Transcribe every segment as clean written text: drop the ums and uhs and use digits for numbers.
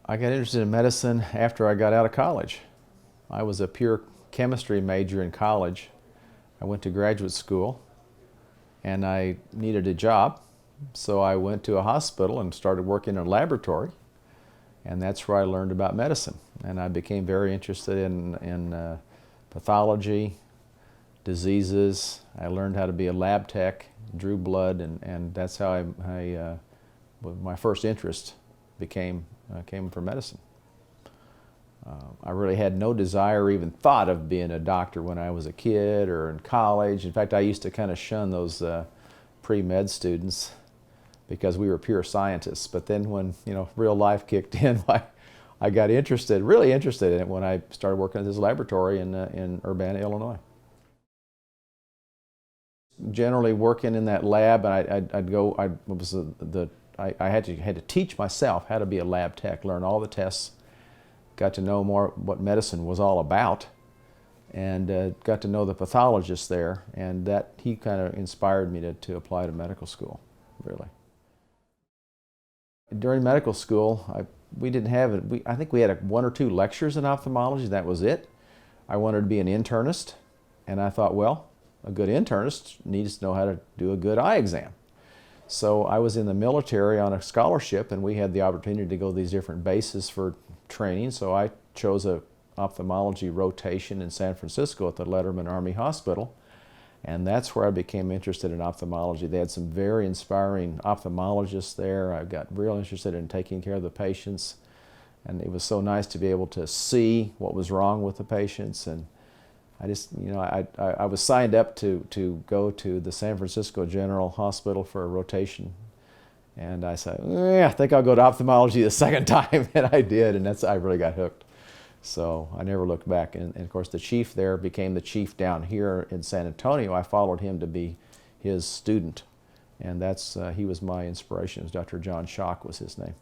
I got interested in medicine after I got out of college. I was a pure chemistry major in college. I went to graduate school and I needed a job. So I went to a hospital and started working in a laboratory. And that's where I learned about medicine. And I became very interested in pathology, diseases. I learned how to be a lab tech, drew blood, and that's how my first interest came for medicine. I really had no desire or even thought of being a doctor when I was a kid or in college. In fact, I used to kind of shun those pre-med students because we were pure scientists. But then when real life kicked in, I got really interested in it when I started working at this laboratory in Urbana, Illinois. Generally working in that lab, and I had to teach myself how to be a lab tech, learn all the tests, got to know more what medicine was all about, and got to know the pathologist there, and he kind of inspired me to apply to medical school, really. During medical school, we didn't have it. I think we had 1 or 2 lectures in ophthalmology. That was it. I wanted to be an internist, and I thought, well, a good internist needs to know how to do a good eye exam. So I was in the military on a scholarship, and we had the opportunity to go to these different bases for training. So I chose an ophthalmology rotation in San Francisco at the Letterman Army Hospital. And that's where I became interested in ophthalmology. They had some very inspiring ophthalmologists there. I got real interested in taking care of the patients. And it was so nice to be able to see what was wrong with the patients. And I just, I was signed up to go to the San Francisco General Hospital for a rotation. And I said, I think I'll go to ophthalmology the second time. And I did, and I really got hooked. So I never looked back. And of course, the chief there became the chief down here in San Antonio. I followed him to be his student. And he was my inspiration. Dr. John Schock was his name.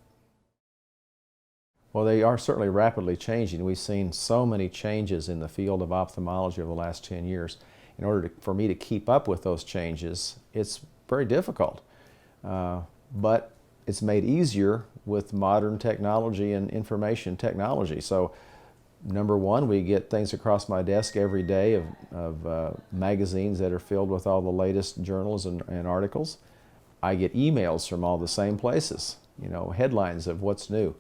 Well, they are certainly rapidly changing. We've seen so many changes in the field of ophthalmology over the last 10 years. In order for me to keep up with those changes, it's very difficult. But it's made easier with modern technology and information technology. So, number one, we get things across my desk every day of magazines that are filled with all the latest journals and articles. I get emails from all the same places, headlines of what's new.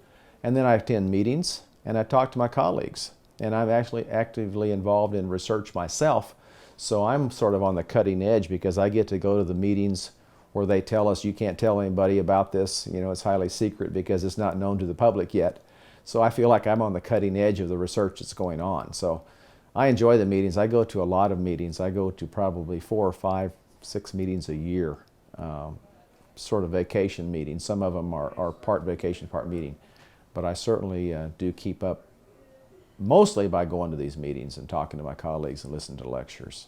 And then I attend meetings and I talk to my colleagues. And I'm actually actively involved in research myself. So I'm sort of on the cutting edge because I get to go to the meetings where they tell us you can't tell anybody about this, it's highly secret because it's not known to the public yet. So I feel like I'm on the cutting edge of the research that's going on. So I enjoy the meetings. I go to a lot of meetings. I go to probably 4 or 5, 6 meetings a year, sort of vacation meetings. Some of them are part vacation, part meeting. But I certainly do keep up mostly by going to these meetings and talking to my colleagues and listening to lectures.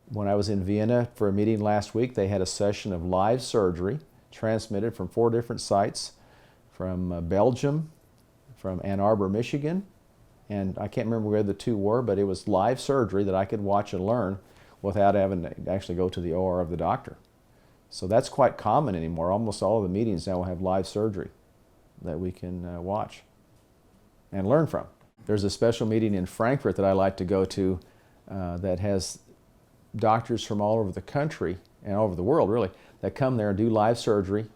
When I was in Vienna for a meeting last week, they had a session of live surgery transmitted from 4 different sites, from Belgium, from Ann Arbor, Michigan, and I can't remember where the 2 were, but it was live surgery that I could watch and learn without having to actually go to the OR of the doctor. So that's quite common anymore. Almost all of the meetings now will have live surgery that we can watch and learn from. There's a special meeting in Frankfurt that I like to go to that has doctors from all over the country and all over the world, really, that come there and do live surgery,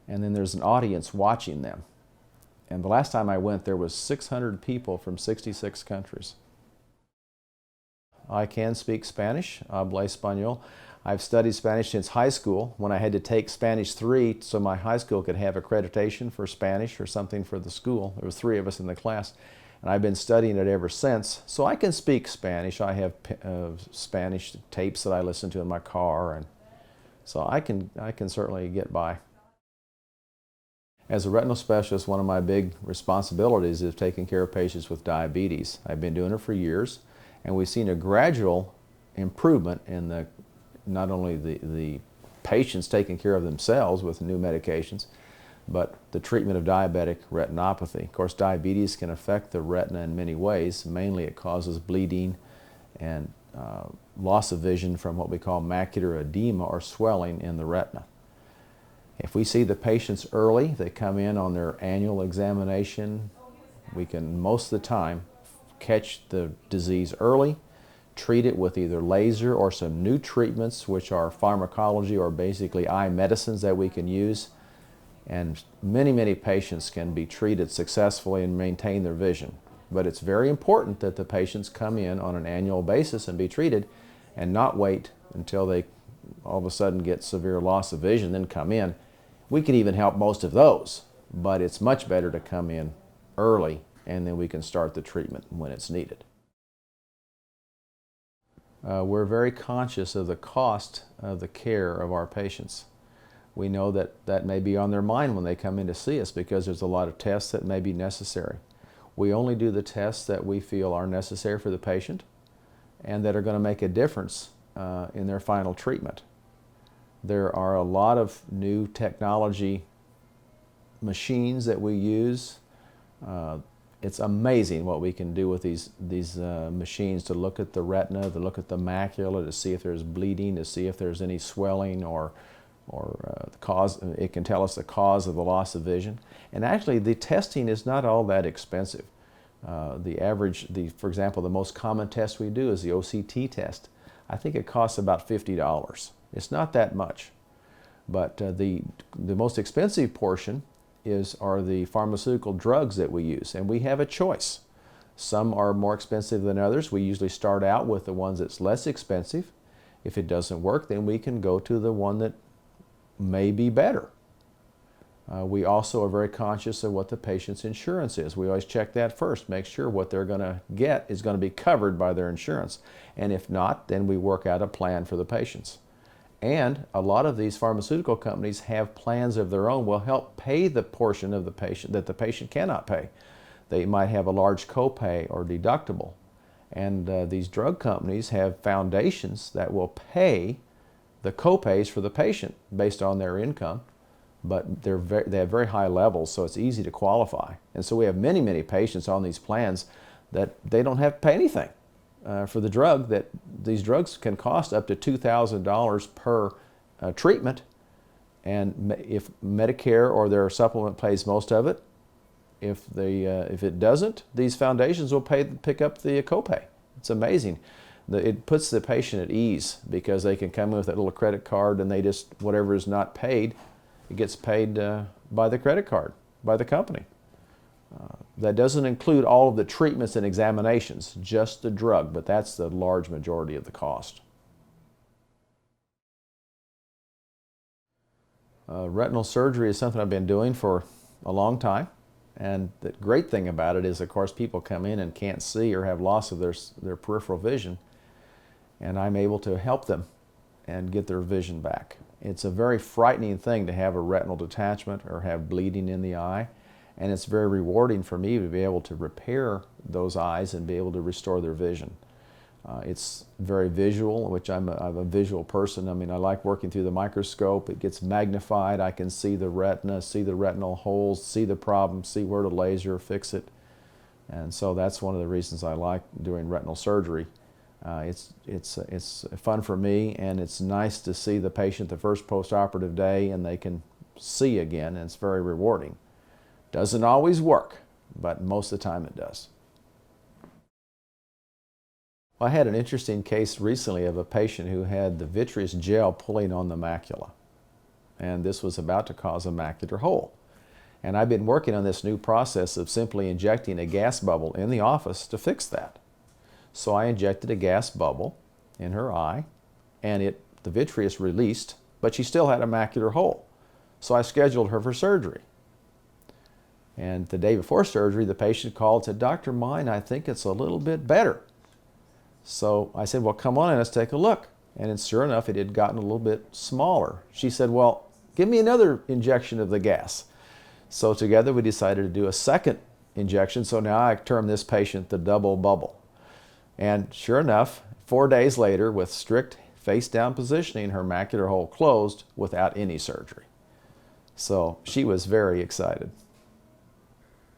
and then there's an audience watching them. And the last time I went, there was 600 people from 66 countries. I can speak Spanish, habla español. I've studied Spanish since high school when I had to take Spanish 3 so my high school could have accreditation for Spanish or something for the school. There was 3 of us in the class, and I've been studying it ever since. So I can speak Spanish. I have Spanish tapes that I listen to in my car, and so I can certainly get by. As a retinal specialist, one of my big responsibilities is taking care of patients with diabetes. I've been doing it for years, and we've seen a gradual improvement in not only the patients taking care of themselves with new medications, but the treatment of diabetic retinopathy. Of course, diabetes can affect the retina in many ways. Mainly it causes bleeding and loss of vision from what we call macular edema or swelling in the retina. If we see the patients early, they come in on their annual examination, we can most of the time catch the disease early, treat it with either laser or some new treatments, which are pharmacology or basically eye medicines that we can use. And many patients can be treated successfully and maintain their vision. But it's very important that the patients come in on an annual basis and be treated and not wait until they all of a sudden get severe loss of vision, then come in. We can even help most of those, but it's much better to come in early and then we can start the treatment when it's needed. We're very conscious of the cost of the care of our patients. We know that that may be on their mind when they come in to see us because there's a lot of tests that may be necessary. We only do the tests that we feel are necessary for the patient and that are going to make a difference in their final treatment. There are a lot of new technology machines that we use. It's amazing what we can do with these machines to look at the retina, to look at the macula, to see if there's bleeding, to see if there's any swelling or the cause. It can tell us the cause of the loss of vision. And actually, the testing is not all that expensive. For example, the most common test we do is the OCT test. I think it costs about $50. It's not that much. But the most expensive portion are the pharmaceutical drugs that we use, and we have a choice. Some are more expensive than others. We usually start out with the ones that's less expensive. If it doesn't work, then we can go to the one that may be better. We also are very conscious of what the patient's insurance is. We always check that first, make sure what they're going to get is going to be covered by their insurance. And if not, then we work out a plan for the patients. And a lot of these pharmaceutical companies have plans of their own, will help pay the portion of the patient that the patient cannot pay. They might have a large copay or deductible. And these drug companies have foundations that will pay the copays for the patient based on their income, but they have very high levels, so it's easy to qualify. And so we have many patients on these plans that they don't have to pay anything for the drug. That these drugs can cost up to $2,000 per treatment, and if Medicare or their supplement pays most of it, if it doesn't, these foundations will pick up the copay. It's amazing. It puts the patient at ease because they can come in with that little credit card and they just, whatever is not paid, it gets paid by the credit card, by the company. That doesn't include all of the treatments and examinations, just the drug, but that's the large majority of the cost. Retinal surgery is something I've been doing for a long time. And the great thing about it is, of course, people come in and can't see or have loss of their peripheral vision, and I'm able to help them and get their vision back. It's a very frightening thing to have a retinal detachment or have bleeding in the eye, and it's very rewarding for me to be able to repair those eyes and be able to restore their vision. It's very visual, which I'm a visual person. I mean, I like working through the microscope. It gets magnified. I can see the retina, see the retinal holes, see the problem, see where to laser, fix it. And so that's one of the reasons I like doing retinal surgery. It's fun for me, and it's nice to see the patient the first post-operative day and they can see again, and it's very rewarding. Doesn't always work, but most of the time it does. Well, I had an interesting case recently of a patient who had the vitreous gel pulling on the macula, and this was about to cause a macular hole. And I've been working on this new process of simply injecting a gas bubble in the office to fix that. So I injected a gas bubble in her eye, and the vitreous released, but she still had a macular hole. So I scheduled her for surgery. And the day before surgery, the patient called and said, "Dr. Mein, I think it's a little bit better." So I said, "Well, come on in, let's take a look." And sure enough, it had gotten a little bit smaller. She said, "Well, give me another injection of the gas." So together we decided to do a second injection. So now I term this patient the double bubble. And sure enough, 4 days later, with strict face-down positioning, her macular hole closed without any surgery. So she was very excited.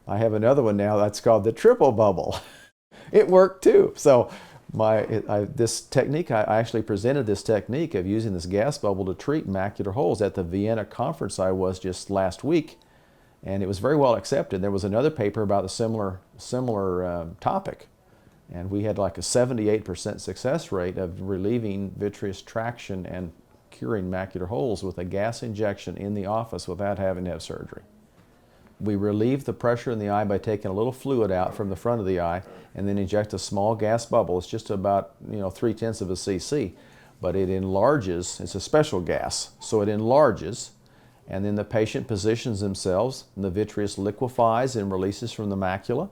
I have another one now that's called the triple bubble. It worked too. So This technique, I actually presented this technique of using this gas bubble to treat macular holes at the Vienna conference I was just last week, and it was very well accepted. There was another paper about a similar topic, and we had like a 78% success rate of relieving vitreous traction and curing macular holes with a gas injection in the office without having to have surgery. We relieve the pressure in the eye by taking a little fluid out from the front of the eye and then inject a small gas bubble. It's just about 0.3 of a cc, but it enlarges. It's a special gas, so it enlarges, and then the patient positions themselves, and the vitreous liquefies and releases from the macula.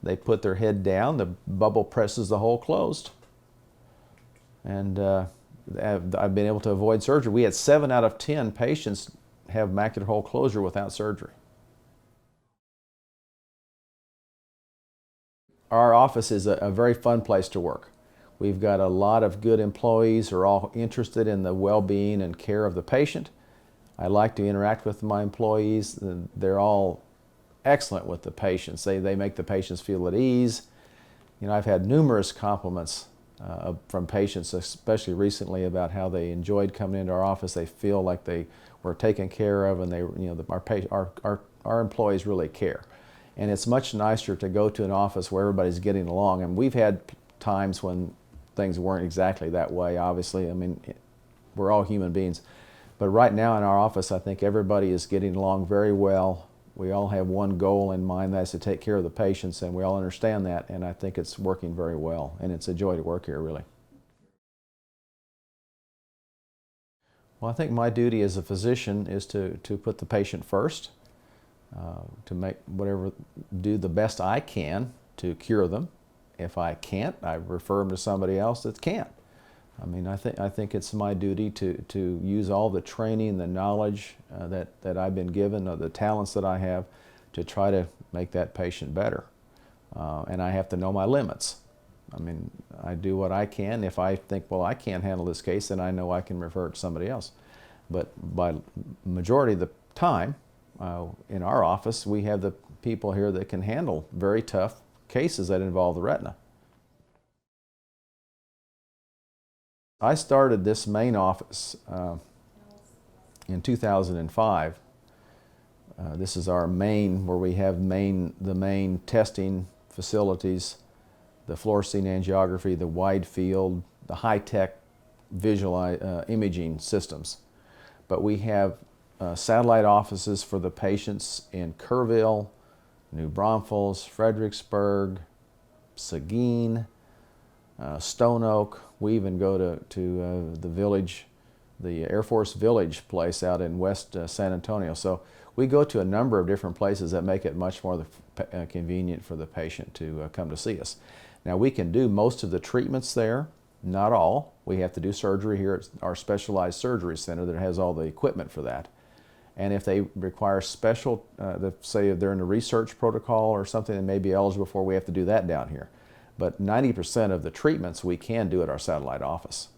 They put their head down, the bubble presses the hole closed, and I've been able to avoid surgery. We had 7 out of 10 patients have macular hole closure without surgery. Our office is a very fun place to work. We've got a lot of good employees who are all interested in the well-being and care of the patient. I like to interact with my employees. They're all excellent with the patients. They make the patients feel at ease. I've had numerous compliments from patients, especially recently, about how they enjoyed coming into our office. They feel like they were taken care of, and our employees really care. And it's much nicer to go to an office where everybody's getting along. And we've had times when things weren't exactly that way, obviously. I mean, we're all human beings. But right now in our office, I think everybody is getting along very well. We all have one goal in mind, that's to take care of the patients, and we all understand that, and I think it's working very well. And it's a joy to work here, really. Well, I think my duty as a physician is to put the patient first. To do the best I can to cure them. If I can't, I refer them to somebody else that can. I mean, I think it's my duty to use all the training, the knowledge that I've been given, the talents that I have, to try to make that patient better. And I have to know my limits. I mean, I do what I can. If I think, well, I can't handle this case, then I know I can refer it to somebody else. But by majority of the time, in our office, we have the people here that can handle very tough cases that involve the retina. I started this main office in 2005. This is our main, where we have the main testing facilities, the fluorescein angiography, the wide field, the high-tech visual imaging systems. But we have satellite offices for the patients in Kerrville, New Braunfels, Fredericksburg, Seguin, Stone Oak. We even go to the village, the Air Force Village place out in West San Antonio. So we go to a number of different places that make it much more convenient for the patient to come to see us. Now, we can do most of the treatments there, not all. We have to do surgery here at our specialized surgery center that has all the equipment for that. And if they require special, say if they're in a research protocol or something that may be eligible for, we have to do that down here. But 90% of the treatments we can do at our satellite office.